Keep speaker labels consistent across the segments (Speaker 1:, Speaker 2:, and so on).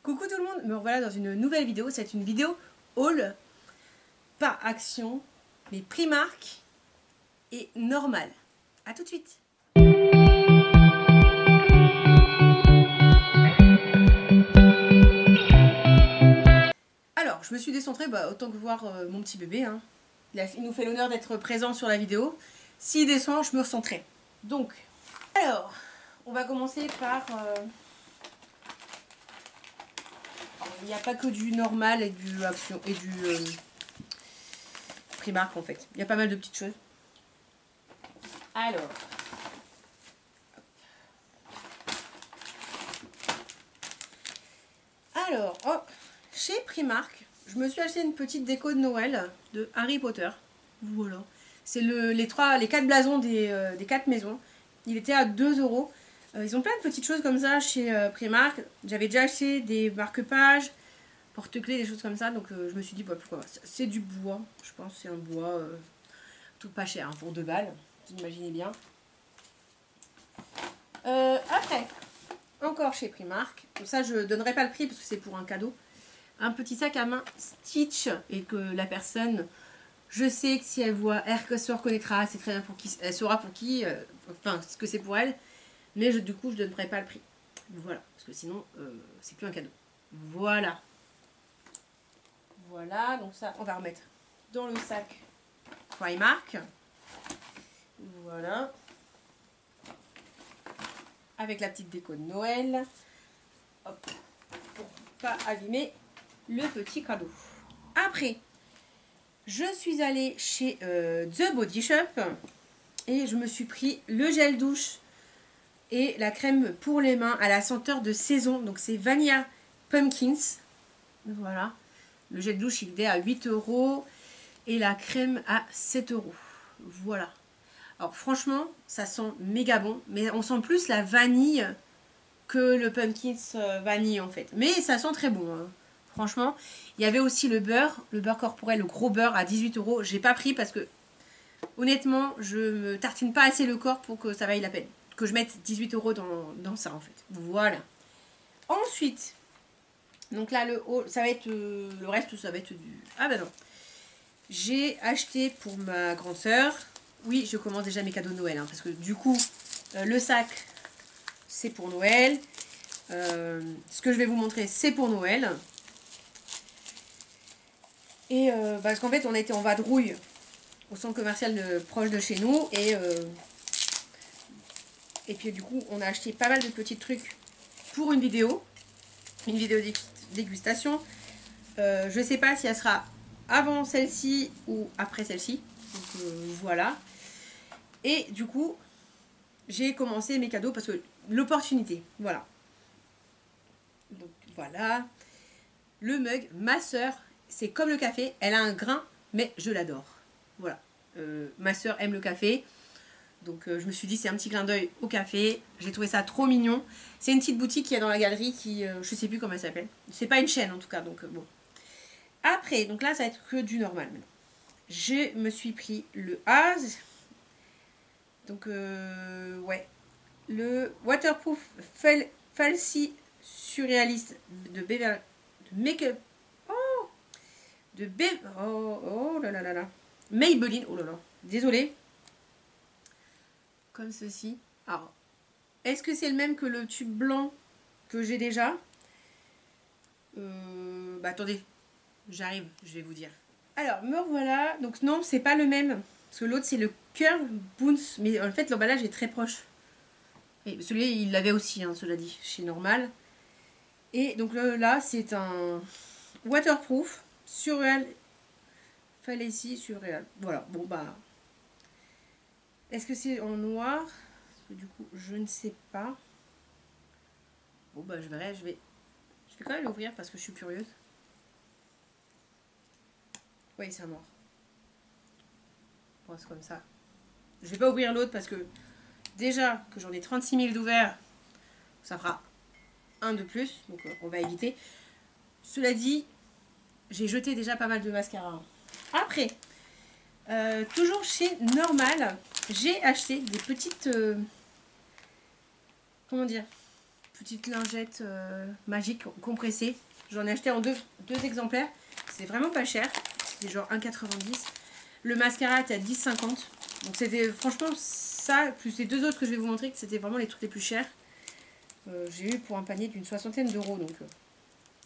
Speaker 1: Coucou tout le monde, me revoilà dans une nouvelle vidéo. C'est une vidéo haul, pas Action, mais Primark et normal. A tout de suite. Alors, je me suis décentrée, autant que voir mon petit bébé. Hein. Il nous fait l'honneur d'être présent sur la vidéo. S'il descend, je me recentrerai. Donc, alors, on va commencer par... il n'y a pas que du normal et du Action et du Primark en fait. Il y a pas mal de petites choses. Alors... chez Primark, je me suis acheté une petite déco de Noël de Harry Potter. Voilà. C'est les 4 blasons des 4 maisons. Il était à 2 euros. Ils ont plein de petites choses comme ça chez Primark. J'avais déjà acheté des marque-pages, porte-clés, des choses comme ça. Donc je me suis dit, pourquoi pas. C'est du bois. Je pense que c'est un bois tout pas cher, hein, pour 2 balles. Vous imaginez bien. Après, encore chez Primark. Ça, je donnerai pas le prix parce que c'est pour un cadeau. Un petit sac à main Stitch et que la personne, je sais que si elle voit, elle se reconnaîtra, c'est très bien pour qui, elle saura pour qui, enfin ce que c'est pour elle, mais du coup je donnerai pas le prix. Voilà, parce que sinon c'est plus un cadeau. Voilà. Voilà, donc ça on va remettre dans le sac Primark. Voilà. Avec la petite déco de Noël. Hop, pour pas abîmer le petit cadeau. Après, je suis allée chez The Body Shop et je me suis pris le gel douche et la crème pour les mains à la senteur de saison. Donc c'est Vanilla Pumpkins. Voilà. Le gel douche il est à 8 euros et la crème à 7 euros. Voilà. Alors franchement, ça sent méga bon, mais on sent plus la vanille que le pumpkins vanille en fait. Mais ça sent très bon, hein. Franchement. Il y avait aussi le beurre corporel, le gros beurre à 18 euros. J'ai pas pris parce que honnêtement, je me tartine pas assez le corps pour que ça vaille la peine. Que je mette 18 euros dans ça en fait. Voilà. Ensuite, donc là le haut, ça va être le reste, ça va être du... Ah bah non. J'ai acheté pour ma grande sœur. Oui, je commence déjà mes cadeaux de Noël, hein, parce que du coup, le sac, c'est pour Noël. Ce que je vais vous montrer, c'est pour Noël. Et parce qu'en fait, on était en vadrouille au centre commercial proche de chez nous. Et puis du coup, on a acheté pas mal de petits trucs pour une vidéo. Une vidéo dégustation. Je sais pas si elle sera avant celle-ci ou après celle-ci. Donc voilà. Et du coup, j'ai commencé mes cadeaux parce que l'opportunité. Voilà. Donc voilà. Le mug, ma soeur, c'est comme le café. Elle a un grain, mais je l'adore. Voilà. Ma soeur aime le café. Donc je me suis dit c'est un petit clin d'œil au café. J'ai trouvé ça trop mignon. C'est une petite boutique qui est dans la galerie qui, je sais plus comment elle s'appelle. C'est pas une chaîne en tout cas, donc bon. Après, donc là ça va être que du normal maintenant. Je me suis pris le Haz. Donc ouais. Le Waterproof Falsi Surréaliste de Beverly. De Make-up. Oh de oh là là là là. Maybelline. Oh là là. Désolée. Comme ceci. Alors, est-ce que c'est le même que le tube blanc que j'ai déjà? Attendez, j'arrive, je vais vous dire. Alors, me revoilà. Donc non, c'est pas le même. Parce que l'autre, c'est le Curl Boons. Mais en fait, l'emballage est très proche. Et celui-là, il l'avait aussi, hein, cela dit, chez Normal. Et donc là, c'est un waterproof, surréal, Fallacy, surréal. Voilà, bon bah... Est-ce que c'est en noir? Parce que du coup, je ne sais pas. Bon bah je verrai, je vais quand même l'ouvrir parce que je suis curieuse. Oui, c'est un noir. Bon, c'est comme ça. Je vais pas ouvrir l'autre parce que déjà que j'en ai 36 000 d'ouverts, ça fera un de plus. Donc on va éviter. Cela dit, j'ai jeté déjà pas mal de mascara. Après, toujours chez Normal, j'ai acheté des petites... comment dire, petite lingette magique compressée. J'en ai acheté en deux exemplaires. C'est vraiment pas cher. C'est genre 1,90. Le mascara était à 10,50. Donc c'était franchement ça, plus les deux autres que je vais vous montrer, que c'était vraiment les trucs les plus chers. J'ai eu pour un panier d'une 60aine d'euros. Donc,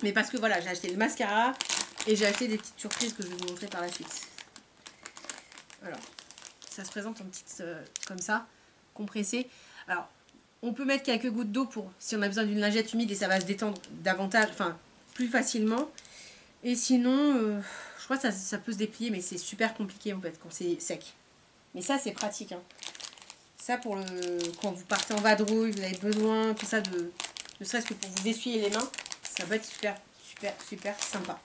Speaker 1: mais parce que voilà, j'ai acheté le mascara et j'ai acheté des petites surprises que je vais vous montrer par la suite. Alors, ça se présente en petite comme ça, compressée. Alors, on peut mettre quelques gouttes d'eau pour si on a besoin d'une lingette humide et ça va se détendre davantage, enfin plus facilement. Et sinon, je crois que ça peut se déplier, mais c'est super compliqué en fait quand c'est sec. Mais ça, c'est pratique. Hein. Ça, quand vous partez en vadrouille, vous avez besoin, tout ça, ne serait-ce que pour vous essuyer les mains, ça va être super, super, super sympa.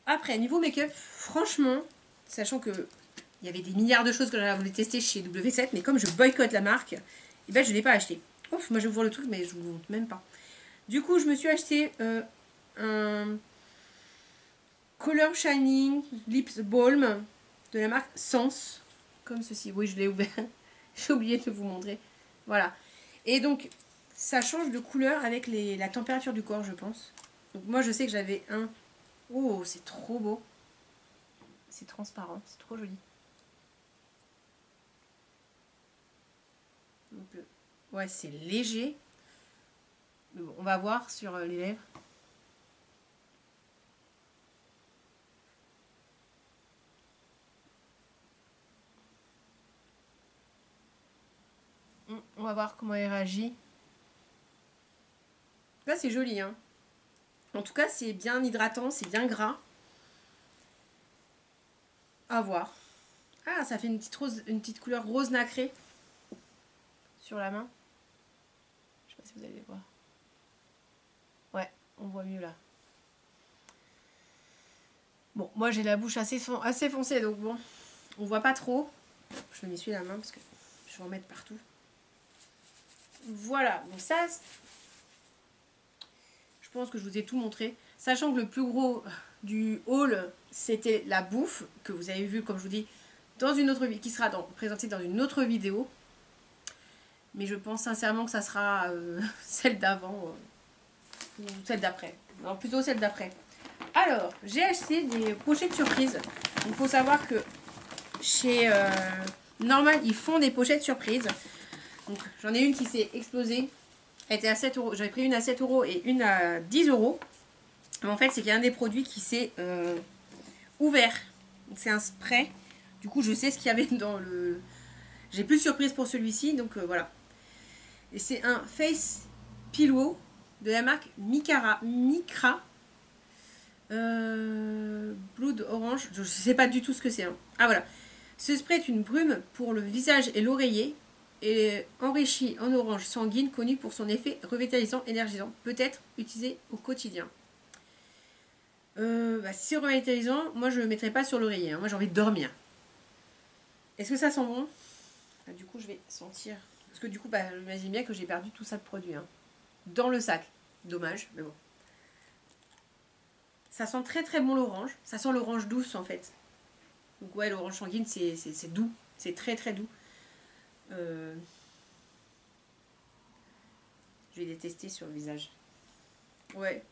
Speaker 1: Après, niveau make-up, franchement, sachant que il y avait des milliards de choses que j'avais voulu tester chez W7, mais comme je boycotte la marque, et ben je ne l'ai pas acheté. Ouf, moi je vais vous voir le truc, mais je vous montre même pas. Du coup, je me suis acheté un Color Shining Lips Balm de la marque Sense, comme ceci. Oui, je l'ai ouvert. J'ai oublié de vous montrer. Voilà. Et donc, ça change de couleur avec la température du corps, je pense. Donc moi, je sais que j'avais un... Oh, c'est trop beau. C'est transparent, c'est trop joli. Donc, ouais, c'est léger. Mais bon, on va voir sur les lèvres. On va voir comment il réagit. Là, c'est joli, hein. En tout cas, c'est bien hydratant, c'est bien gras. À voir. Ah, ça fait une petite couleur rose nacrée sur la main. Je sais pas si vous allez voir. Ouais, on voit mieux là. Bon, moi j'ai la bouche assez foncée, donc bon, on voit pas trop. Je vais m'essuyer la main parce que je vais en mettre partout. Voilà, donc ça, je pense que je vous ai tout montré. Sachant que le plus gros du haul, c'était la bouffe, que vous avez vu, comme je vous dis, dans une autre vidéo, qui sera présentée dans une autre vidéo. Mais je pense sincèrement que ça sera celle d'avant, ou celle d'après. Non, plutôt celle d'après. Alors, j'ai acheté des pochettes surprises. Il faut savoir que chez Normal, ils font des pochettes surprises. Donc, j'en ai une qui s'est explosée. Elle était à 7 euros. J'avais pris une à 7 euros et une à 10 euros. Mais en fait, c'est qu'il y a un des produits qui s'est ouvert. C'est un spray. Du coup, je sais ce qu'il y avait dans le... J'ai plus de surprise pour celui-ci. Donc, voilà. Et c'est un face pillow de la marque Micra. Blood Orange. Je ne sais pas du tout ce que c'est. Hein. Ah, voilà. Ce spray est une brume pour le visage et l'oreiller. Et enrichi en orange sanguine, connu pour son effet revitalisant, énergisant, peut être utilisé au quotidien. Si c'est revitalisant, moi je ne le mettrai pas sur l'oreiller. Hein. Moi j'ai envie de dormir. Est-ce que ça sent bon? Du coup je vais sentir. Parce que du coup, j'imagine bien que j'ai perdu tout ça de produit. Hein. Dans le sac. Dommage, mais bon. Ça sent très très bon l'orange. Ça sent l'orange douce en fait. Donc ouais, l'orange sanguine c'est doux. C'est très très doux. Je vais les tester sur le visage. Ouais.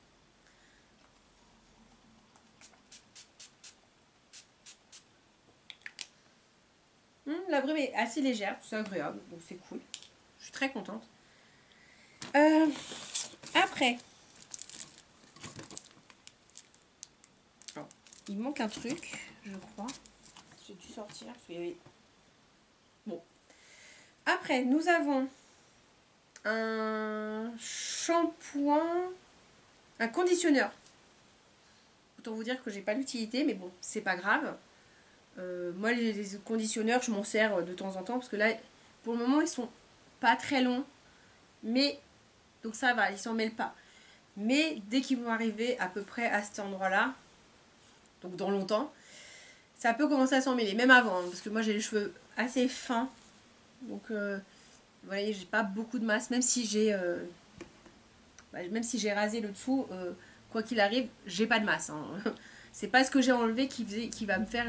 Speaker 1: La brume est assez légère, c'est agréable, donc c'est cool. Je suis très contente. Après, alors, il manque un truc, je crois. J'ai dû sortir parce qu'il y avait... Bon. Après, nous avons un shampoing, un conditionneur. Autant vous dire que j'ai pas l'utilité, mais bon, c'est pas grave. Moi, les conditionneurs, je m'en sers de temps en temps parce que là, pour le moment, ils sont pas très longs, mais donc ça va, ils s'en mêlent pas. Mais dès qu'ils vont arriver à peu près à cet endroit-là, donc dans longtemps, ça peut commencer à s'en mêler, même avant, hein, parce que moi j'ai les cheveux assez fins, donc vous voyez, j'ai pas beaucoup de masse, même si j'ai rasé le dessous, quoi qu'il arrive, j'ai pas de masse. Hein. C'est pas ce que j'ai enlevé qui va me faire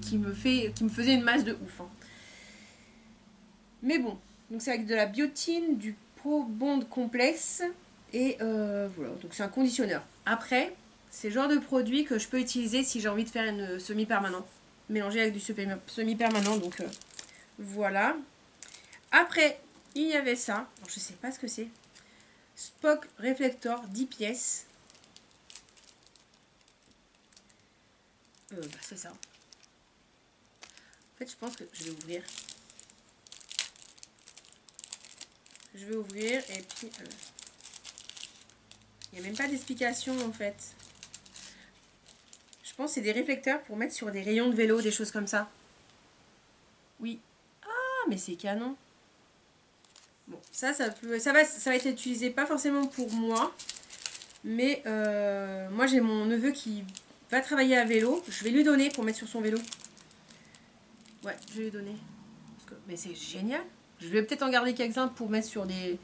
Speaker 1: qui me faisait une masse de ouf. Hein. Mais bon, donc c'est avec de la biotine, du Pro Bond Complexe. Et voilà, donc c'est un conditionneur. Après, c'est le genre de produit que je peux utiliser si j'ai envie de faire une semi-permanent. Mélangé avec du semi-permanent, donc voilà. Après, il y avait ça. Alors, je sais pas ce que c'est. Spock Reflector 10 pièces. Bah, c'est ça. En fait, je pense que je vais ouvrir. Je vais ouvrir et puis... il n'y a même pas d'explication en fait. Je pense que c'est des réflecteurs pour mettre sur des rayons de vélo, des choses comme ça. Oui. Ah, mais c'est canon. Bon, ça va être utilisé pas forcément pour moi. Mais moi j'ai mon neveu qui va travailler à vélo. Je vais lui donner pour mettre sur son vélo. Ouais, je vais lui donner. Mais c'est génial. Je vais peut-être en garder quelques-uns pour mettre sur des...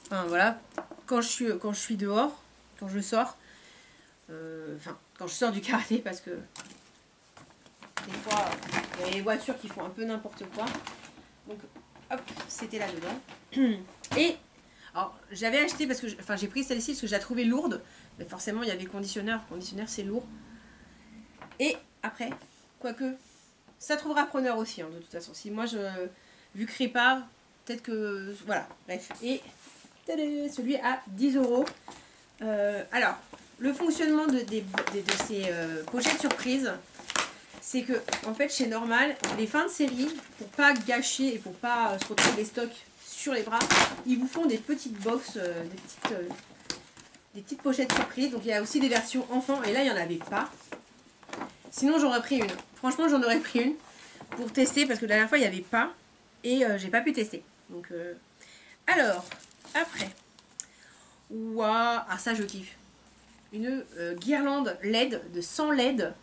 Speaker 1: Enfin voilà. Quand je suis dehors, quand je sors. Enfin, quand je sors du karaté parce que... Des fois, il y a les voitures qui font un peu n'importe quoi. Donc, hop, c'était là-dedans. Et, alors, j'avais acheté parce que... Enfin, j'ai pris celle-ci parce que je la trouvais lourde. Mais forcément, il y avait conditionneur. Conditionneur, c'est lourd. Et après, quoique, ça trouvera preneur aussi, hein, de toute façon. Si moi, vu que répare, peut-être que... Voilà, bref. Et celui à 10 €. Alors, le fonctionnement de ces pochettes surprises... C'est que, en fait, chez Normal, les fins de série, pour pas gâcher et pour pas se retrouver des stocks sur les bras, ils vous font des petites box, des petites pochettes surprises. Donc, il y a aussi des versions enfants, et là, il n'y en avait pas. Sinon, j'aurais pris une. Franchement, j'en aurais pris une pour tester, parce que la dernière fois, il n'y avait pas, et j'ai pas pu tester. Donc, alors, après. Waouh, ah ça, je kiffe. Une guirlande LED de 100 LED.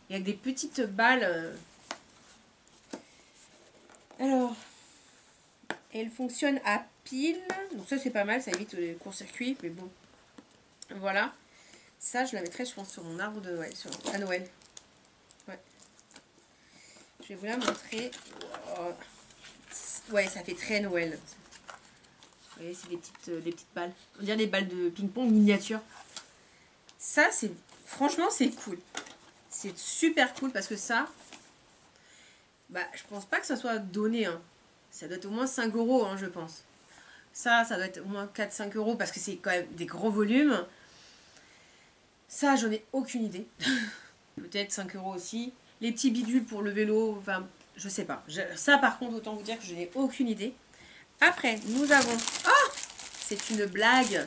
Speaker 1: Et avec des petites balles. Alors, elle fonctionne à pile. Donc ça, c'est pas mal. Ça évite les court-circuits. Mais bon, voilà. Ça, je la mettrai, je pense, sur mon arbre de Noël. À Noël. Ouais. Je vais vous la montrer. Wow. Ouais, ça fait très Noël. Vous voyez, c'est des petites balles. On dirait des balles de ping-pong miniature. Ça, c'est... Franchement, c'est cool. C'est super cool parce que ça... Bah, je pense pas que ça soit donné. Hein. Ça doit être au moins 5 €, hein, je pense. Ça doit être au moins 4-5 € parce que c'est quand même des gros volumes. Ça, j'en ai aucune idée. Peut-être 5 € aussi. Les petits bidules pour le vélo, enfin, je sais pas. Ça, par contre, autant vous dire que je n'ai aucune idée. Après, nous avons... Oh, c'est une blague.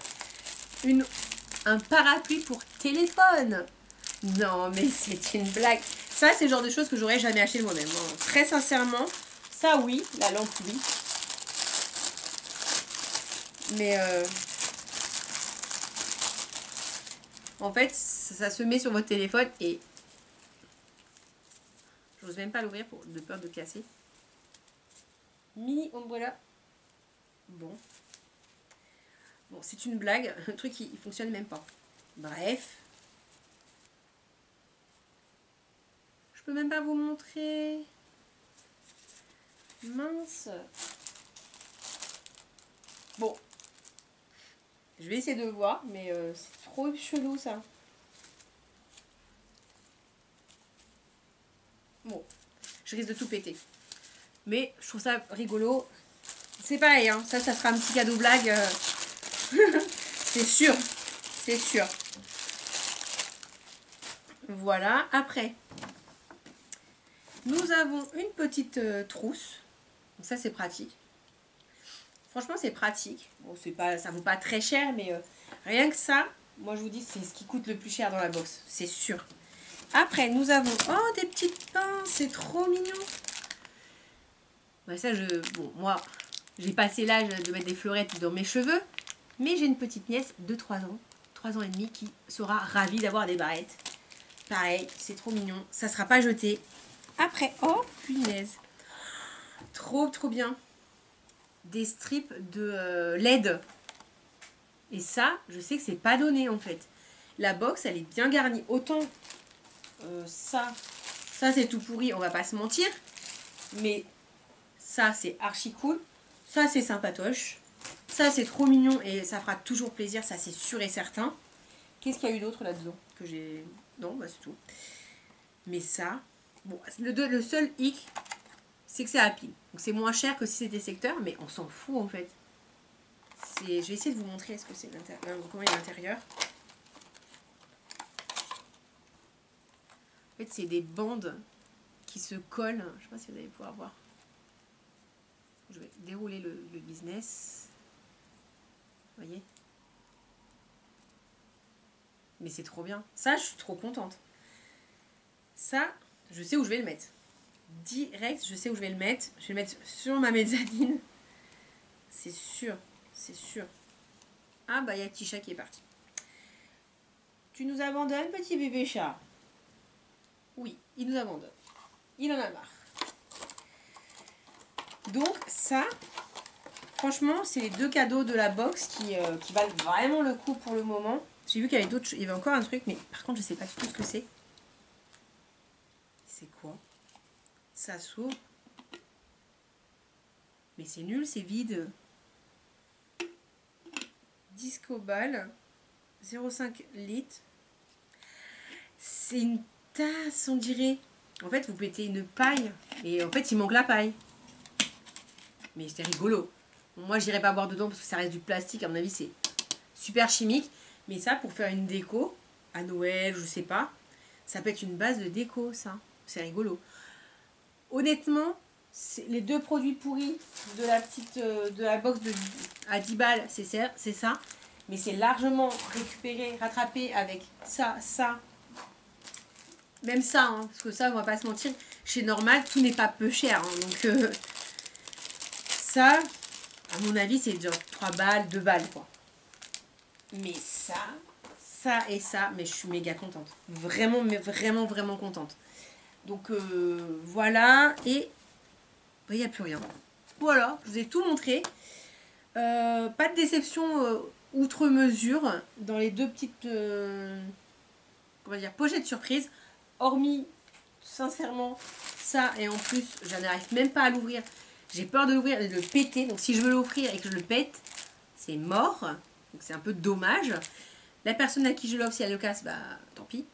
Speaker 1: Un parapluie pour téléphone. Non, mais c'est une blague. Ça, c'est le genre de choses que j'aurais jamais acheté moi-même. Hein. Très sincèrement, ça oui, la lampe oui. Mais en fait, ça se met sur votre téléphone et j'ose même pas l'ouvrir de peur de casser. Mini Umbrella. Bon. Bon, c'est une blague. Le truc, il fonctionne même pas. Bref. Je peux même pas vous montrer. Mince. Bon. Je vais essayer de voir, mais c'est trop chelou ça. Bon. Je risque de tout péter. Mais je trouve ça rigolo. C'est pareil, hein. Ça sera un petit cadeau blague. C'est sûr. C'est sûr. Voilà. Après, nous avons une petite trousse. Donc ça, c'est pratique. Franchement, c'est pratique. Bon, ça vaut pas très cher, mais rien que ça, moi, je vous dis, c'est ce qui coûte le plus cher dans la box. C'est sûr. Après, nous avons... Oh, des petites pinces. C'est trop mignon. Ouais, ça, bon, moi, j'ai passé l'âge de mettre des fleurettes dans mes cheveux. Mais j'ai une petite nièce de 3 ans. 3 ans et demi qui sera ravie d'avoir des barrettes. Pareil, c'est trop mignon. Ça ne sera pas jeté. Après, oh, punaise. Trop, trop bien. Des strips de LED. Et ça, je sais que c'est pas donné en fait. La box, elle est bien garnie. Autant ça c'est tout pourri, on va pas se mentir. Mais ça, c'est archi cool. Ça, c'est sympatoche. Ça, c'est trop mignon et ça fera toujours plaisir, ça c'est sûr et certain. Qu'est-ce qu'il y a eu d'autre là-dedans que j'ai... Non, bah c'est tout. Mais ça... Bon, le seul hic, c'est que c'est à pile. Donc c'est moins cher que si c'était secteur, mais on s'en fout en fait. Je vais essayer de vous montrer ce que c'est comment il est l'intérieur. En fait, c'est des bandes qui se collent. Je ne sais pas si vous allez pouvoir voir. Je vais dérouler le business. Vous voyez? Mais c'est trop bien. Ça, je suis trop contente. Ça, je sais où je vais le mettre. Direct, je sais où je vais le mettre. Je vais le mettre sur ma mezzanine. C'est sûr, c'est sûr. Ah bah, il y a le petit chat qui est parti. Tu nous abandonnes, petit bébé chat? Oui, il nous abandonne. Il en a marre. Donc ça, franchement, c'est les 2 cadeaux de la box qui valent vraiment le coup pour le moment. J'ai vu qu'il y avait d'autres, il y avait encore un truc, mais par contre, je sais pas du tout ce que c'est. C'est quoi? Ça s'ouvre. Mais c'est nul, c'est vide. Disco Ball, 0,5 litres. C'est une tasse, on dirait. En fait, vous mettez une paille. Et en fait, il manque la paille. Mais c'était rigolo. Moi, j'irai pas boire dedans parce que ça reste du plastique. À mon avis, c'est super chimique. Mais ça, pour faire une déco, à Noël, je sais pas, ça peut être une base de déco, ça. C'est rigolo. Honnêtement, les 2 produits pourris de la petite de la box à 10 balles, c'est ça. Mais c'est largement récupéré, rattrapé avec ça. Même ça, hein, parce que ça, on va pas se mentir, chez Normal, tout n'est pas peu cher. Hein, donc, ça, à mon avis, c'est genre 3 balles, 2 balles, quoi. Mais ça et ça, mais je suis méga contente. Vraiment, mais vraiment, vraiment contente. Donc, voilà. Et il n'y a plus rien. Voilà, je vous ai tout montré. Pas de déception outre mesure dans les 2 petites comment dire, pochettes surprise. Hormis, sincèrement, ça et en plus, je n'arrive même pas à l'ouvrir. J'ai peur de l'ouvrir et de le péter. Donc si je veux l'offrir et que je le pète, c'est mort. Donc c'est un peu dommage. La personne à qui je l'offre, si elle le casse, bah tant pis.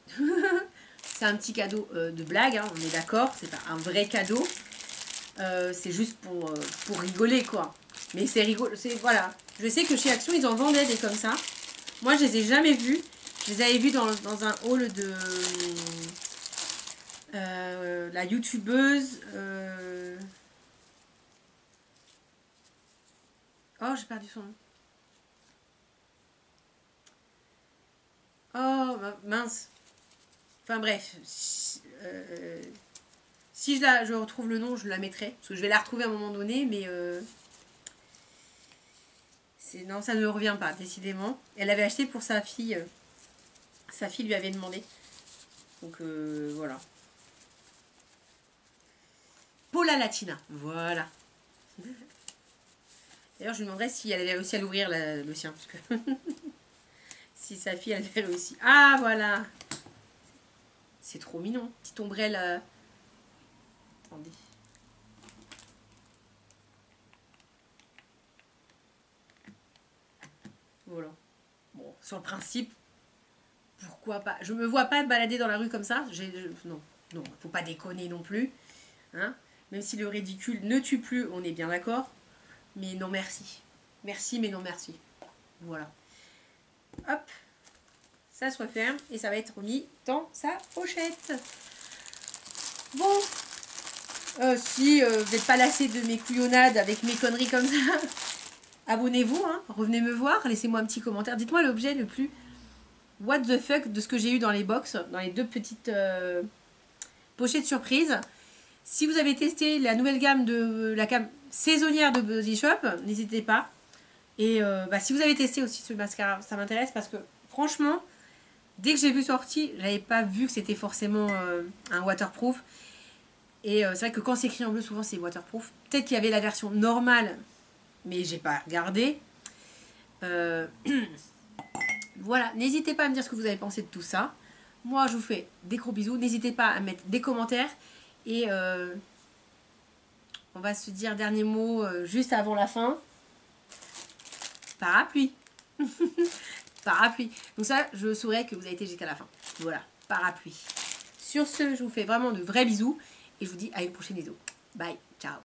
Speaker 1: C'est un petit cadeau de blague, hein, on est d'accord. C'est pas un vrai cadeau. C'est juste pour rigoler, quoi. Mais c'est rigolo. Voilà. Je sais que chez Action, ils en vendaient des comme ça. Moi, je les ai jamais vus. Je les avais vus dans un haul de la youtubeuse. Oh, j'ai perdu son nom. Oh, mince. Enfin bref. Si je retrouve le nom, je la mettrai. Parce que je vais la retrouver à un moment donné, mais non, ça ne revient pas, décidément. Elle avait acheté pour sa fille. Sa fille lui avait demandé. Donc voilà. Paula Latina. Voilà. D'ailleurs, je lui demanderais si elle avait réussi à l'ouvrir, le sien. Parce que si sa fille, elle avait réussi. Ah, voilà. C'est trop mignon. Petite ombrelle. Attendez. Voilà. Bon, sur le principe, pourquoi pas. Je me vois pas balader dans la rue comme ça. Non, faut pas déconner non plus. Hein, même si le ridicule ne tue plus, on est bien d'accord. Mais non merci. Merci, mais non merci. Voilà. Hop. Ça se referme et ça va être mis dans sa pochette. Bon. Si vous n'êtes pas lassé de mes couillonnades avec mes conneries comme ça, abonnez-vous, hein, revenez me voir, laissez-moi un petit commentaire. Dites-moi l'objet le plus what the fuck de ce que j'ai eu dans les box, dans les 2 petites pochettes surprise. Si vous avez testé la nouvelle gamme de la gamme saisonnière de Body Shop, n'hésitez pas. Et si vous avez testé aussi ce mascara, ça m'intéresse parce que franchement, dès que j'ai vu sorti, j'avais pas vu que c'était forcément un waterproof. Et c'est vrai que quand c'est écrit en bleu, souvent c'est waterproof. Peut-être qu'il y avait la version normale, mais j'ai pas regardé. Voilà, n'hésitez pas à me dire ce que vous avez pensé de tout ça. Moi, je vous fais des gros bisous. N'hésitez pas à mettre des commentaires. Et on va se dire dernier mot juste avant la fin. parapluie. Parapluie. Donc ça, je saurais que vous avez été jusqu'à la fin. Voilà, parapluie. Sur ce, je vous fais vraiment de vrais bisous et je vous dis à une prochaine vidéo. Bye, ciao.